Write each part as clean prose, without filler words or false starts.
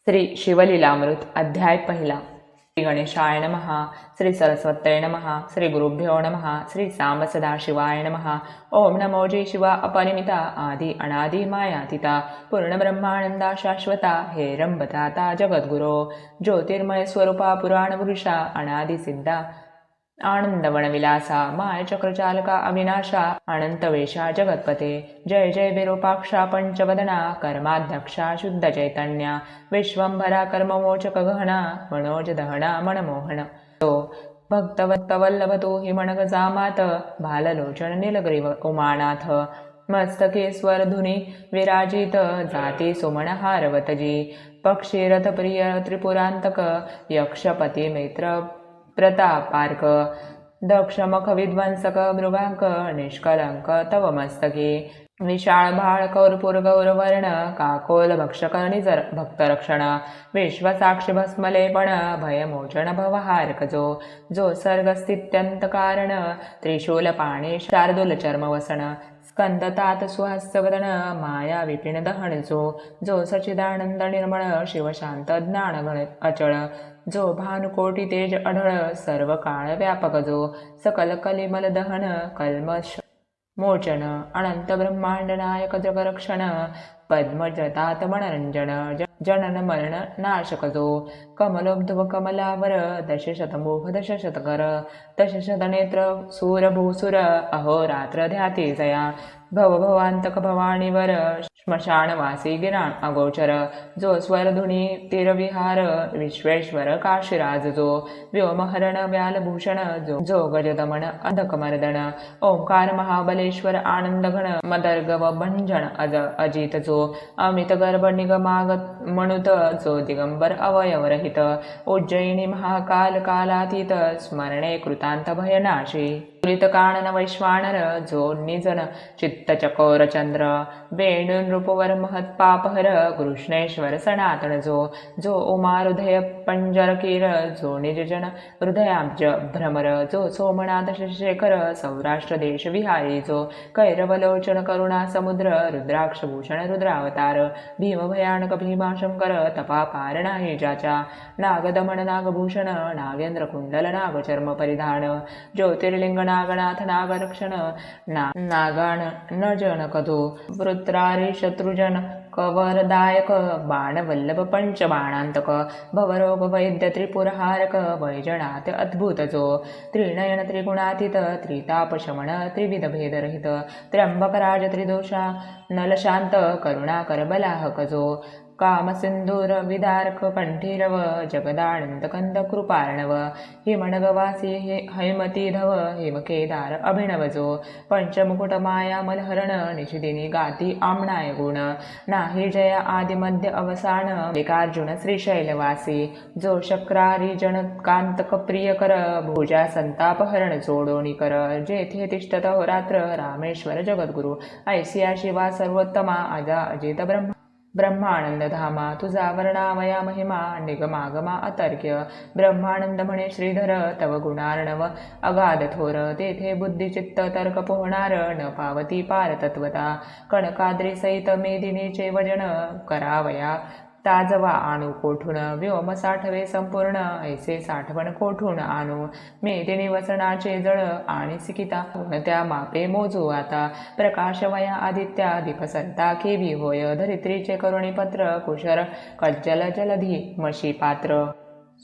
श्री शिवलीलामृत अध्याय पहिला. श्री गणेशाय नमः. श्री सरस्वत्यै नमः. श्री गुरुभ्यो नमः. श्री सांब सदाशिवाय नमः. ओम नमो जय शिवा अपरिमिता आदि अनादि मायातीता पूर्णब्रह्मानंदा शाश्वता हेरंबताता जगद्गुरो ज्योतिर्मय स्वरूपा पुराणपुरुषा अनादि सिद्धा आनंदवनविलासा मायचक्रचालका अविनाशा अनंतवेशा जगत्पते जय जय विरूपाक्षा पंचवदना कर्माध्यक्षा शुद्ध चैतन्या विश्वंभरा कर्ममोचक गहना मनोजदहना मनमोहन तो भक्तवत्तवल्लभ तो हि मणगजामात भाललोचन नीलग्रीव उमानाथ मस्तके स्वरधुनी विराजित जाती सुमनहारवतजी पक्षीरथ प्रिय त्रिपुरांतक यक्षपती मित्र प्रतापार्क दक्षमख विध्वंसक मृगांक निष्कलंक तव मस्तके विशाळ भाळ कौरपूर गौरवर्ण काकोल भक्षक निजर भक्तरक्षण विश्वसाक्षी भस्मलेपण भयमोचन भवहारक जो सर्गस्थित्यंत कारण त्रिशूल पाणी शार्दूल चर्मवसन स्कंदतात सुहास्यवदन माया विपिन दहन जो सचिदानंद निर्मळ शिवशांत ज्ञानगण अचळ जो भानुकोटी तेज अढळ सर्व काळ व्यापक जो सकल कलिमल दहन कल्मश मोचन अनंत ब्रह्मांड नायक जगरक्षण पद्मजतात मनरंजन जनन मरण नाशक जो कमलोब्धव कमलावर दशशतमुख दशशतकर दशशतनेत्र सूरभूसुर अहोरात्र ध्याती जया भवभवांतक भवानीवर श्मशानवासी गिराण अगोचर जो स्वरधुनी तीरविहार विश्वेश्वर काशीराज जो व्योमहरण व्यालभूषण जो गजदमन अंधकमर्दन ओंकार महाबलेश्वर आनंदघन मदर्गव भंजन अजित जो अमित गर्भ निगमागत मनुत जो दिगंबर अवयवरहित उज्जयिनी महाकाल कालातीत स्मरणे कृतांत भयनाशी कानन वैश्वानर जो निजन चित्तचकोर चंद्र वेणु नृपवर महत्पापहर कृष्णेश्वर सनातन जो उमाहृदय पंजरकीर जो निजजन हृदयाब्ज भ्रमर जो सोमनाथ शेखर सौराष्ट्र देश विहारी जो कैरवलोचन करुणा समुद्र रुद्राक्षभूषण रुद्रावतार भीमभयानक भीमाशंकर तपापार नाही ज्याच्या नागदमन नागभूषण नागेंद्र कुंडल नागचर्म परिधान ज्योतिर्लिंग नागनाथ नागरक्षण नागान न जन कधो वृत्रारी शत्रुजन कवरदायक बाणवल्लभ पंचबाणांतक भवरोग वैद्य त्रिपुरहारक वैजनाथ अद्भुत जो त्रिनयन त्रिगुणातीत त्रितापशमन त्रिविध भेदरहित त्र्यंबकराज त्रिदोषा नलशांत करुणाकर बलाहक जो कामसिंधूर विदारक कंठीरव जगदानंद कंद कृपार्णव हिमनगवासी हैमतीधव हिमकेदार अभिनव जो पंचमुकुट माया मलहरण निशिदिनी गाती आमनाय गुण नाही जय आदिमध्य अवसान मल्लिकार्जुन श्रीशैलवासी जो शक्रारी जन कांतक प्रियकर भुजा संतापहरण जोडोनी कर जेथे तिष्ठत रात्र रामेश्वर जगद्गुरु ऐसिया शिवा सर्वोत्तमा अजा अजित ब्रह्मानंद धामा तुझा वर्णामया महिमा निगमागमा अतर्क्य ब्रह्मानंद म्हणे श्रीधर तव गुणार्णव अगाध थोर तेथे बुद्धिचित्त तर्क पोहणार न पावती पार तत्वता कणकाद्री सहित मेदिनीचे वजन करावया ताजवा आणू कोठून व्योम साठवे संपूर्ण ऐसे साठवण कोठून आणू मेदिनी वसनाचे जळ आणि सिकिता त्या मापे मोजू आता प्रकाशवया आदित्या दीपसंता केवी होय धरित्रीचे करुणीपत्र कुशर कज्जल जलधी मशी पात्र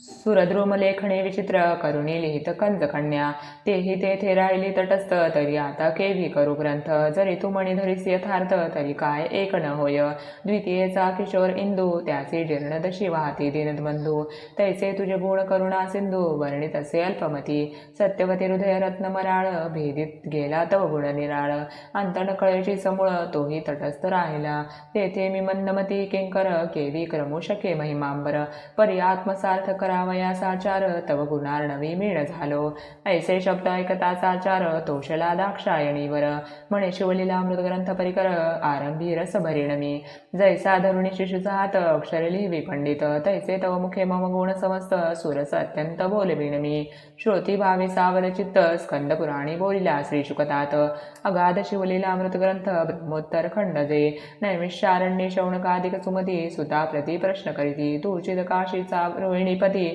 सुरद्रुम लेखणे विचित्र करुणी लिहित कंजकन्या तेही तेथे राहिली तटस्थ तरी आता केवी करू ग्रंथ जरी तू मणी धरीस यथार्थ तरी काय एक न होय द्वितीयेचा किशोर इंदू त्याचे जीर्ण दशी वाहती दीनबंधू तैसे तुझे गुण करुणा सिंधू वर्णित असे अल्पमती सत्यवती हृदय रत्न मराळ भेदित गेला तव गुण निराळ अंतन कळेची समूळ तोही तटस्थ राहिला तेथे मी मंदमती किंकर केवी क्रमू शके महिमांबर परी आत्मसार्थक करावया साचार तव गुणार्णवी मेळ झालो. ऐसे शब्द ऐकता साचार तोषला दाक्षायणीवर म्हणे शिवलीला अमृत ग्रंथ परिकर आरंभी रस भरीण मी. जैसा धरुणी शिशुचा हात अक्षरे लिहिवी पंडित तैसे तव मुखे मम गुण समस्त सुरस अत्यंत बोलवीण मी. श्रोती भावी सावर चित्त स्कंद पुराणी बोलिला श्री शुकतात अगाध शिवलीला अमृत ग्रंथ ब्रह्मोत्तर खंड जे. नैमिषारण्ये शौनकादिक सुमती सुता प्रति प्रश्न करीती तुचित काशीचा रोहिणीपती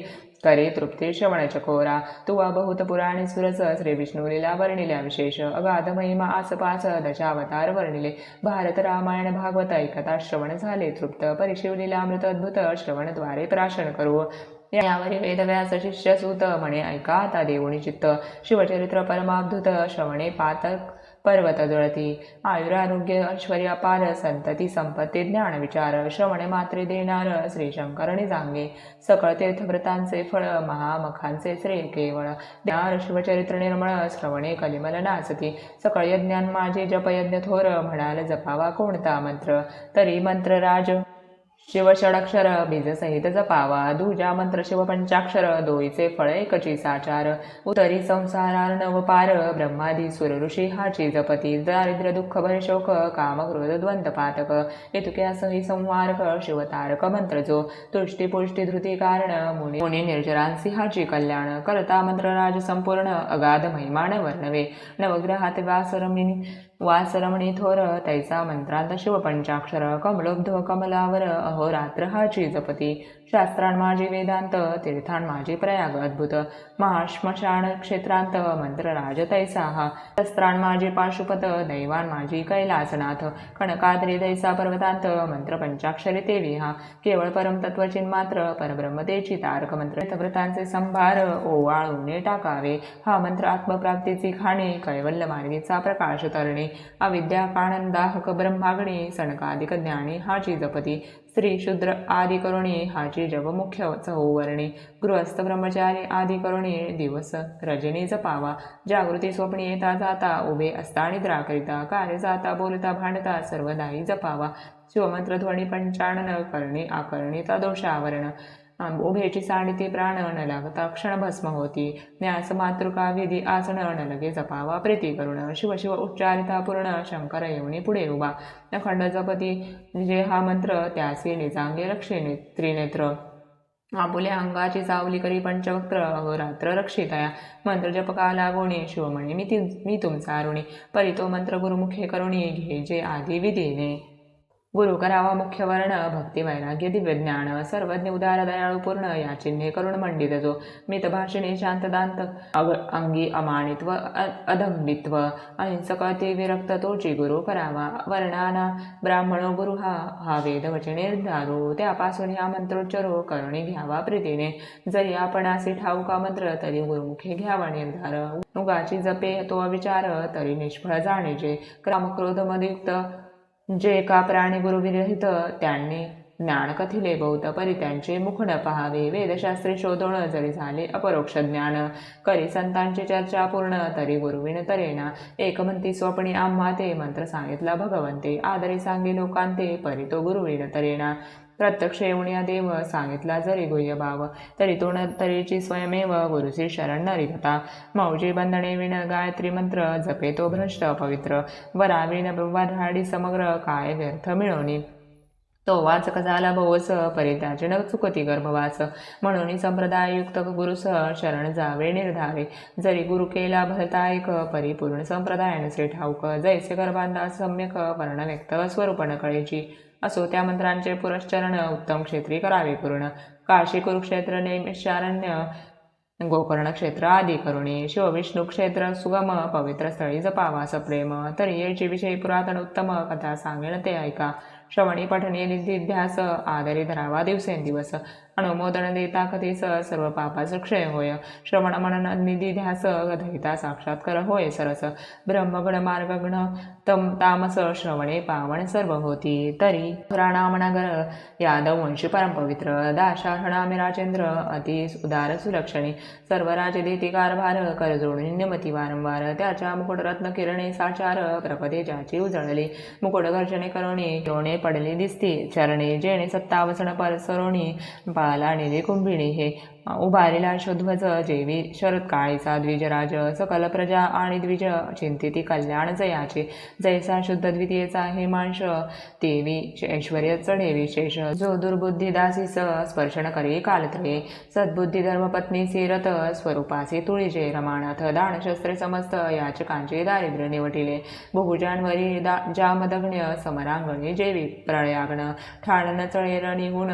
करे तृप्ती श्रवण चकोरा. तुवा बहुत पुराणी सुरस श्री विष्णू लीला वर्णिल्या विशेष अगाध महिमा आसपास दशावतार वर्णिले. भारत रामायण भागवत ऐकता श्रवण झाले तृप्त परिशिवलीला अमृत अद्भुत श्रवणद्वारे प्राशन करू. यावरी वेदव्यास शिष्य सूत म्हणे ऐका आता देऊनी चित्त शिवचरित्र परमाद्भुत श्रवणे पातक पर्वत जुळती. आयुरारोग्य ऐश्वर्य अपार संतती संपत्ती ज्ञान विचार श्रवणे मात्रे देणार श्री शंकरणी जांगे. सकळ तीर्थव्रतांचे फळ महामखांचे श्रेय केवळ ज्ञान शिवचरित्र निर्मळ श्रवणे कलिमल नासती. सकळ यज्ञान माझे जपयज्ञ थोर म्हणाल जपावा कोणता मंत्र तरी मंत्रराज शिव षडाक्षर बीज सहित जपावा. दुजा मंत्र शिव पंचाक्षर दोईचे फळ एकची साचार. उतरी संसारार्णव पार ब्रह्मादी सुर ऋषी हाची जपती. दारिद्र्य दुःख भय शोक काम क्रोध द्वंद पातक इतक्यासही संवारक शिवतारक मंत्र जो. तुष्टी पुष्टी धृती कारण मुनी निर्जरांसी हाची कल्याण. करता मंत्रराज संपूर्ण अगाध महिमान वर्णवे. नवग्रहात वासरमणी थोर तैसा मंत्रांत शिव पंचाक्षर. कमलोब्ध कमलावर अहोरात्र हाची जपती. शास्त्रां माझी वेदांत तीर्थां माझी प्रयाग अद्भुत. महाश्मशान क्षेत्रांत मंत्रराज तैसा हा. शस्त्रां माझी पाशुपत दैवान माझी कैलासनाथ. कणकाद्री दैसा पर्वतांत मंत्र पंचाक्षरी तेवी हा. केवळ परमतत्वचिन मात्र परब्रह्म तेची तारक मंत्र व्रतांचे संभार ओवाळूने टाकावे. हा मंत्र आत्मप्राप्तीची खाणी कैवल्य मार्गीचा प्रकाश तरणे. अविद्या कानंदाहक ब्रह्माग्नी सनकादिक ज्ञानी हाची जपती. स्त्री शूद्र आदी करुणी हाची जप मुख्य चहूवर्णी. गृहस्थ ब्रह्मचारी आदी करुणी दिवस रजनी जपावा. जागृती स्वप्नी येता जाता उभे असता निद्रा करिता कार्य जाता बोलता भांडता सर्वदाही जपावा. शिवमंत्र ध्वनी पंचानन करणे आकर्णिता दोषावरण. उभेची सांडिती प्राण न लागता क्षण भस्म होती. न्यास मातृका विधी आसन न लगे जपावा प्रीती करुण. शिव शिव उच्चारिता पूर्ण शंकर येऊनी पुढे उभा. अखंड जपती जे हा मंत्र त्यासी निजांगे रक्षे त्रिनेत्र. आपुल्या अंगाची सावली करी पंचवक्त्र अहोरात्र रक्षितया. मंत्र जपकाला गुणी शिवमणी मी तुमचा ऋणी. परी तो मंत्र गुरुमुखे करुणी घे जे आधी विधीने. गुरु करावा मुख्य वर्ण भक्ती वैराग्य दिव्य ज्ञान. सर्वज्ञ उदार दयाळू पूर्ण या चिन्हे करुण मंडित जो. मितभाषिणी शांतदांत अंगी अमानित्व अधंबित्व. अहिंसक ते विरक्त तोची गुरु करावा. वर्णाना ब्राह्मणो गुरु हा वेद वचने निर्धारू. त्यापासून हा मंत्रोच्चारो करुणी घ्यावा प्रीतीने. जरी आपणासी ठाऊका मंत्र तरी गुरुमुखे घ्यावा निर्धार. उगाची जपे तो विचार तरी निष्फळ जाणीजे. क्रोध मदयुक्त जे का प्राणी गुरुविरहित त्यांनी ज्ञान कथिले बहुत. परी त्यांचे मुख न पहावे. वेदशास्त्री शोधोण जरी झाले अपरोक्ष ज्ञान. करी संतांची चर्चा पूर्ण तरी गुरुविन तरेना. एक म्हणती स्वप्नी आम्हा ते मंत्र सांगितला भगवंते. आदरी सांगे लोकांते परी तो गुरुविन तरेना. प्रत्यक्ष येऊनिया देव सांगितला जरी गुह्य भाव. तरी तो तरीची स्वयमेव गुरुसी शरण न रिगता. मौजी बंधने विण गायत्री मंत्र जपे तो भ्रष्ट अपवित्र. वराविण वऱ्हाडी समग्र काय व्यर्थ मिळवणी. तो वाचक झाला भोवस परी त्याचे न चुकती गर्भवास. म्हणून संप्रदाययुक्त गुरुस शरण जावे निर्धावे. जरी गुरु केला भलता एक परिपूर्ण संप्रदाय नसे ठाऊक. जैसे गर्भांधा सम्यक वर्ण व्यक्त स्वरूप न कळेची. असो त्या मंत्रांचे पुरश्चरण उत्तम क्षेत्री करावे पूर्ण. काशी कुरुक्षेत्र नैमिषारण्य गोकर्ण क्षेत्र आदी करुणी. शिवविष्णू क्षेत्र सुगम पवित्र स्थळी जपावा सप्रेम. तरी याची विषयी पुरातन उत्तम कथा सांगेन ते ऐका. श्रवणी पठणे निधिध्यास आदरी धरावा दिवसेंदिवस. अनुमोदन देता कथेस सर्व पापास क्षय होय. श्रवण मनन निधिध्यास धैता साक्षात्कार होय सरस. ब्रह्मगण मार्गगण तामस श्रवणे पावन सर्व होती. तरी राणामनगर यादव वंशी परमपवित्र. दाशाहणामे राजेंद्र अति उदार सुलक्षणी. सर्व राजे देती कारभार कर जोडून निमती वारंवार. त्याच्या मुकुट रत्न किरणे साचार प्रपदे ज्याची उजळली. मुकुट गर्जने करुणी टोणे पडली दिसती चरणी. जेणे सत्तावसन परसरोणी पाला निधी कुंभिणी हे. उभारेला शुध्वज जेवी शरद काळीचा द्विजराज सकल प्रजा आणि द्विज चिंतिती कल्याण जयाचे जैसा शुद्ध द्वितीयेचा हेमांश देवी ऐश्वर्य चढे विशेष जो दुर्बुद्धी दासीस स्पर्शन करे कालत्रये सद्बुद्धी धर्मपत्नी रथ स्वरूपाचे तुळीचे रमानाथ दानशस्त्रे समस्त याचकांचे दारिद्र्य निवटिले बहुजांवरी जामदग्न्य समरांगणे जेवी प्रळयाग्न ठाणन चळेर निगुण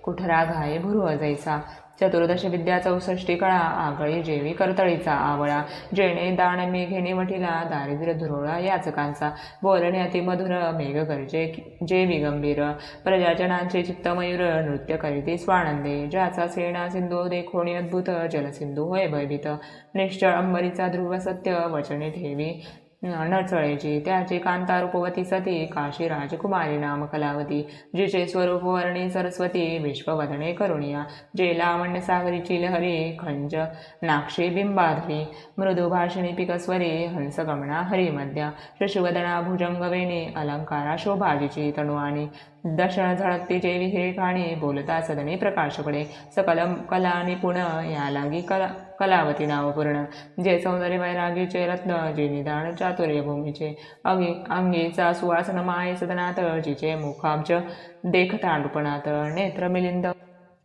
कुठरा घाये भुरुव जैसा चतुर्दश विद्या 64 कळा आगळी जेवी करतळीचा आवळा जेणे दान मेघे निवटिला दारिद्र्य धुरोळा याचकांचा बोलणे अति मधुर मेघ गर्जे जेवी गंभीर प्रजाजनांचे चित्तमयूर नृत्य करीती स्वानंदे ज्याचा सेना सिंधू देखोणी अद्भुत जलसिंधू होय भयभीत निश्चळ अंबरीचा ध्रुव सत्य वचने ठेवी न चळेची त्याची कांता रूपवती सती काशी राजकुमारी नाम कलावती जिचे स्वरूप वर्णी सरस्वती विश्ववदने करुणिया जे लावण्य सागरीची लहरी खंज नाक्षी बिंबाधरी मृदू भाषिणी पिकस्वरी हंसगमना हरिमध्या शशिवदना भुजंगवेणी अलंकारा शोभाजीची तणुवाणी दशण झळकती जेवी हिरेखाणी बोलता सदनी प्रकाश पडे सकल कला निपुण या लागी कलावती नाव पूर्ण जे सौंदर्य वैरागीचे रत्न जे निदान चातुर्य भूमीचे अंगीचा सुवासन माये सदनात जिचे मुखाब्ज देखता नृपणात नेत्र मिलिंद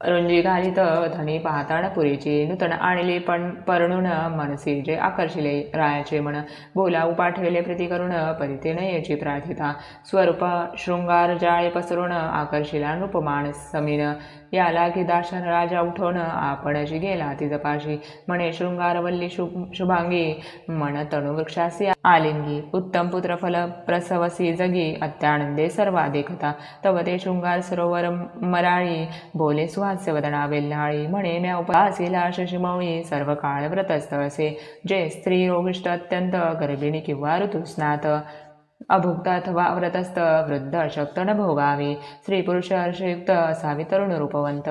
रुंजी घालित धनी पाहताना पुरीची नूतन आणली पण परणून मनसी जे आकर्षिले रायाचे मन बोलावू पाठविले प्रीती करून परिते नयेची प्रार्थिता स्वरूप शृंगार जाळे पसरून आकर्षिला नृपमान समीन या लागी दाशन राजा उठवून आपणची गेला तिजपाशी म्हणे शृंगारवल्ली शुभांगी मन तणू वृक्षासी आलिंगी उत्तम पुत्र फल प्रसवसी जगी अत्यानंदे सर्वा देखता तव ते शृंगार सरोवर मराळी बोले सुहास्यवदना वेल्हाळी म्हणे म्या उपासीला शशिमौळी सर्व काळ व्रतस्थ असे जे स्त्री रोगिष्ट अत्यंत गर्भिणी किंवा ऋतुस्नात अभुक्त अथवा व्रतस्थ वृद्ध अशक्त न भोगावे स्त्री पुरुष हर्षयुक्त असावी तरुण रूपवंत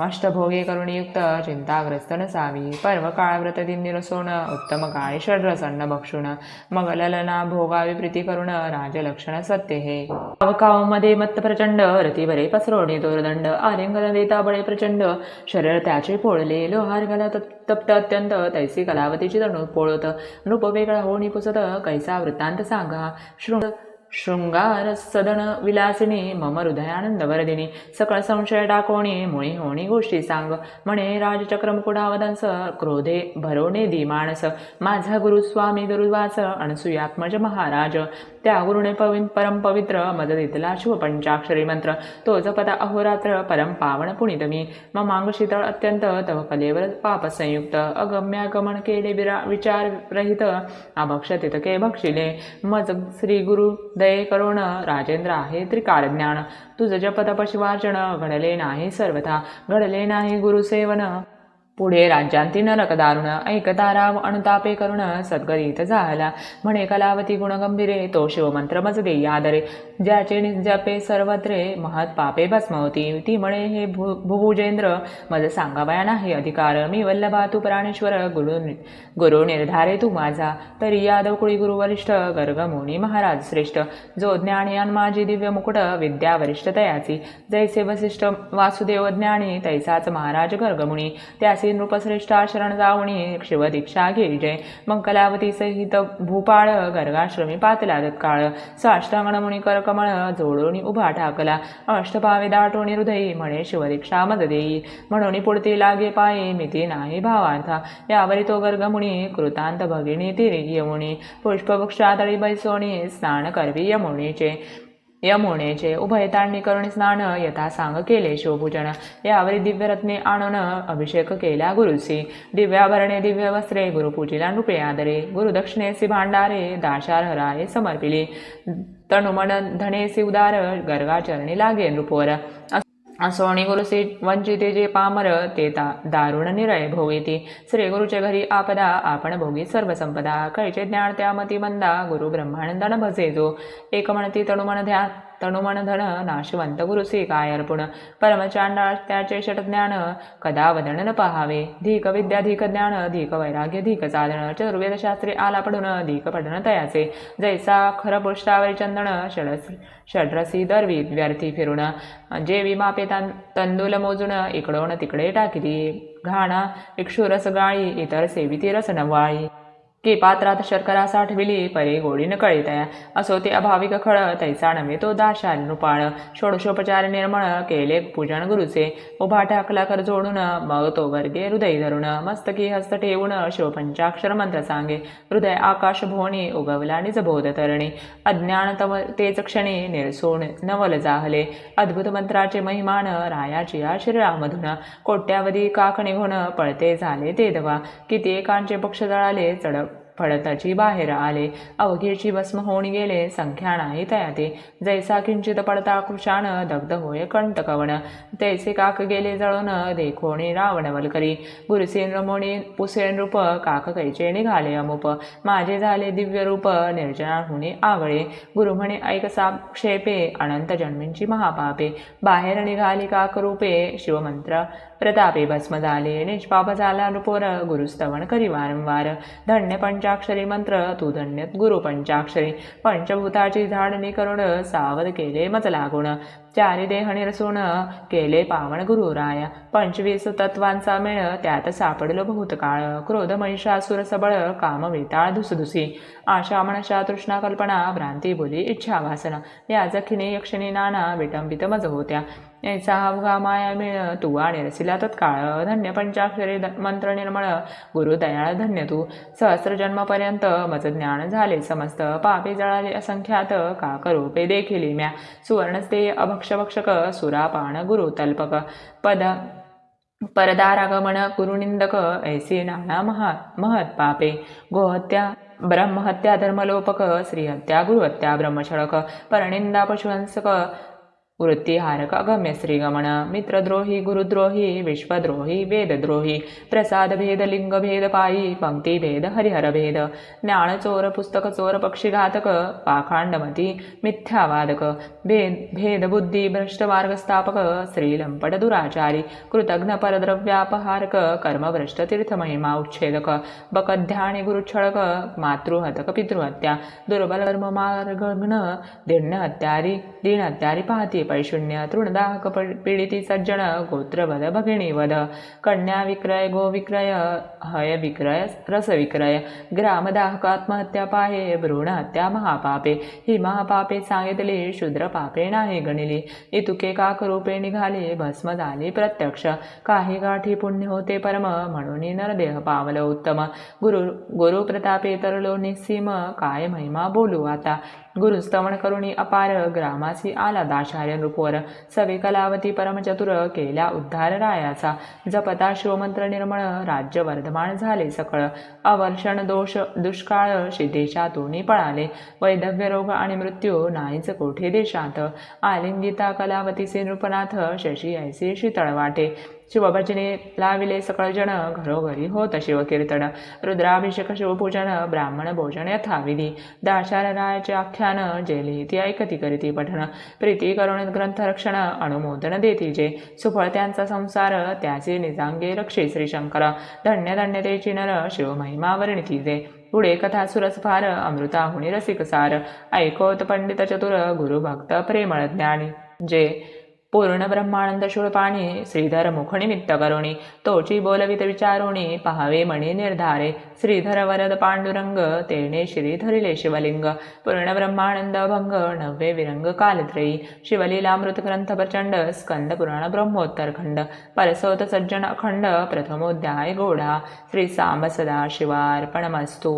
अष्टभोगे करुणयुक्त चिंताग्रस्त नसावी पर्व काळ व्रतदिन निरसोन उत्तम काळी षड्रसन्न भक्षुण मग ललना भोगावी प्रीती करुण राजलक्षण सत्य हे अवकावमध्ये मत्त प्रचंड रतीवरे पसरोणी दोरदंड आलिंगन देता बळे प्रचंड शरीर त्याचे पोळले लोहार गला तप्त अत्यंत तैसी कलावतीची तणू पोळत नृप वेगळा होणी पुसत कैसा वृत्तांत सांगा शृंगार सदन विलासिनी मम हृदयानंद वरदिनी सकळ संशय डाकोणी मुळी होणी गोष्टी सांग म्हणे राजचक्र मुकुडावदंस क्रोधे भरोने दी माणस माझा गुरुस्वामी दुर्वास अनसुयात्मज महाराज त्या गुरुने परम पवित्र मज दितला शिव पंचाक्षरी मंत्र तो जपता अहोरात्र परम पावन पुनित मी ममांग शीतळ अत्यंत तव कलेवर पाप संयुक्त अगम्यागमन केले विचार रहित अभक्षतित के भक्षिले मज श्री गुरु दये करुण राजेंद्र आहे त्रिकाल ज्ञान तुझ जप तप शिवार्चन घडले नाही सर्वथा घडले नाही गुरुसेवन पुढे राज्यांती नरक दारुण ऐकता राव अनुतापे करुण सद्गरीत झाला म्हणे कलावती गुणगंभीरे तो शिवमंत्र मज देई आदरे ज्याचे निजपे सर्वत्रे महत पापे भस्म होती ती म्हणे हे भुभुजेंद्र मज सांगावया नाही अधिकार मी वल्लभा तू प्राणेश्वर गुरु निर्धारे तू माझा तरी यादव कुळी गुरु वरिष्ठ गर्गमुनी महाराज श्रेष्ठ जो ज्ञानियान माझी दिव्य मुकुट विद्या वरिष्ठ तयाची जैसे वसिष्ठ वासुदेव ज्ञानी तैसाच महाराज गर्गमुनी त्यासी नृपश्रेष्ठा शरण जावणी शिवदीक्षा घे जय मग कलावती सहित भूपाळ गर्गाश्रमी पातला तत्काळ साष्टांगण मुनी करकमळ जोडोनी उभा ठाकला अष्टभावे दाटोणी हृदयी म्हणे शिवदीक्षा मद देई म्हणून पुढती लागे पायी मिती नाही भावार्था यावरी तो गर्गमुनी कृतांत भगिनी तिरी यमुनी पुष्पवृक्षातळी बैसोणी स्नान करवी यमुनेचे उभयतांनी करुणी स्नान यथा सांग केले शिवपूजन यावरी दिव्यरत्ने आणून अभिषेक केला गुरुसी दिव्याभरणे दिव्य वस्त्रे गुरुपूजीला नृपे आदरे गुरुदक्षिणेसी भांडारे दाशारहराये समर्पिली तनुमन धनेसी उदार गर्गाचरणी लागे नृपोर असोणी गुरुसी वंचिते जे पामर ते दारुण निरय भोगीती श्री गुरुचे घरी आपदा आपण भोगी सर्व संपदा कैचे ज्ञान त्या मती मंदा गुरु ब्रह्मानंदन भजे जो एक म्हणती तणुमन तनुमन धन नाशिवंत गुरुसी काय अर्पुण परमचांडाळ त्याचे षटज्ञान कदा वदन न पहावे धीक विद्या धीक ज्ञान धीक वैराग्य धीक साधन चतुर्वेद शास्त्री आला पडून धीक पडन तयाचे जैसा खर पुष्टावरी चंदन षड्रसी दरवी व्यर्थी फिरून जेवी मापे तंदूल मोजून इकडून तिकडे टाकिली घाणा इक्षुरस गाळी इतर सेविती रस नवाळी की पात्रात शर्करा साठविली परे गोडी न कळितया असो ते अभाविक खळ तैसा नव्हे तो दाशाल नृपाळ षोडशोपचार निर्मळ केले पूजन गुरुचे उभा टाकला कर जोडून मग तो वर्गे हृदय धरून मस्तकी हस्त ठेवून शिवपंचाक्षर मंत्र सांगे हृदय आकाश भोवणी उगवला निज बोध तरणी अज्ञान तव तेच क्षणी निरसोण नवल जाहले अद्भुत मंत्राचे महिमान रायाची या श्रीरामधून कोट्यावधी काक निघून पळते झाले ते दवा किती एकांचे पक्ष जळाले चढ पडताची बाहेर आले अवघीची भस्म होऊन गेले संख्या नाही तयाते जैसा किंचित पडता कृशान दग्ध होय कंटकवण तैसे काक गेले जळून देखोणी रावण वलकरी गुरुसेन रमोणी पुसेन रूप काक कैचे निघाले अमुप माझे झाले दिव्य रूप निर्जना हुनी आवळे गुरु म्हणे ऐक साक्षेपे अनंत जन्मींची महापापे बाहेर निघाली काक रूपे शिवमंत्र प्रतापे भस्म झाले निष्पाप झाला नृपोर गुरुस्तवन करी वारंवार धन्य पंचाक्षरी मंत्र तू धन्य गुरु पंचाक्षरी पंचभूताची झाडणी करुण सावध केले मज लागून चारी देह निरसून केले पावन गुरुराया 25 तत्वांचा मेळ त्यात सापडलो बहुत काळ क्रोध महिषासुर सबळ काम वेताळ धुसधुसी आशा मनशा तृष्णा कल्पना भ्रांती बोली इच्छा वासना या जखिने यक्षिणी नाना विटंबित मज होत्या याचा अवघा माया मिळ तू आणि रसिला तत्काळ धन्य पंचाक्षरी मंत्र निर्मळ गुरु दयाळ धन्य तू सहस्र जन्मपर्यंत मज ज्ञान झाले समस्त पापे जळाले असंख्यात काक रूपे देखील म्या सुवर्णस्ते अभक्षभक्षक सुरापान गुरु तल्पक परदारागमन गुरुनिंदक ऐसे नाना महत पापे गोहत्या ब्रह्महत्या धर्मलोपक श्रीहत्या गुरुहत्या ब्रह्मछळक परनिंदा पशुहंसक वृत्तिहारक अगम्य श्रीगमन मित्रद्रोही गुरुद्रोही विश्वद्रोही वेदद्रोही प्रसाद भेद लिंग भेद पायी पंक्ती भेद हरिहर भेद ज्ञान चोर पुस्तक चोर पक्षीघातक पाखांडमती मिथ्यावादक भेद बुद्धी भ्रष्ट मार्गस्थापक श्रीलंपट दुराचारी कृतघ्न परद्रव्यापहारक कर्मभ्रष्ट तीर्थमहिमा उच्छेदक बकध्याने गुरुच्छळक मातृहतक पितृहत्या दुर्बल कर्म मार्गघ्न दीर्ण हत्यारी दीन हत्यारी पाहती पैशून्य तृणदाहक पीडिती सज्जन गोत्रवध भगिनीवध कन्या विक्रय गो विक्रय हय विक्रय रस विक्रय ग्रामदाहक आत्महत्या पाहे भ्रूण हत्या महापापे ही महापापे सांगितली शूद्र पापे नाही गणिली इतुके काकरूपे निघाले भस्म झाले प्रत्यक्ष काही गाठी पुण्य होते परम म्हणून नरदेह पावल उत्तम गुरु प्रतापे तरलो निस्सीम काय महिमा बोलू आता गुरुस्तवन करुणी अपार ग्रामासी आला दाशार्य नृपोर सवे कलावती परमचतुर केल्या उद्धार रायाचा जपता शिवमंत्र निर्मळ राज्य वर्धमान झाले सकळ अवर्षण दोष दुष्काळ देशातून पळाले वैधव्य रोग आणि मृत्यू नाहीच कोठे देशात आलिंगिता कलावतीचे नृपनाथ शशी ऐसे शीतळ वाटे शिवभजने लाविले सकळ जन घरोघरी होत शिवकीर्तन रुद्राभिषेक शिवपूजन ब्राह्मण भोजन यथाविधी दाशार रायाचे आख्यान जे लिहिती ऐकती करीती पठण प्रीती करुण ग्रंथरक्षण अनुमोदन देती जे सुफळ त्यांचा संसार त्याचे निजांगे रक्षे श्रीशंकर धन्य धन्य तेची नर शिवमहिमा वर्णिती जे पुढे कथा सुरसफार अमृताहुनी रसिक सार ऐकोत पंडित चतुर गुरुभक्त प्रेमळ ज्ञानी जे पूर्ण ब्रह्मानंद शूळपाणी श्रीधर मुख निमित्त करुणी तोची बोलवित विचारुणी पहावे मणी निर्धारे श्रीधर वरद पांडुरंग तेणे श्रीधरिले शिवलिंग पूर्ण ब्रह्मानंद भंग नव्वे विरंग कालत्रयी शिवलीलामृत ग्रंथ प्रचंड स्कंद पुराण ब्रह्मोत्तर खंड परसोत सज्जन अखंड प्रथमोध्याय गोढा श्री सांब सदा शिवार्पणमस्तु.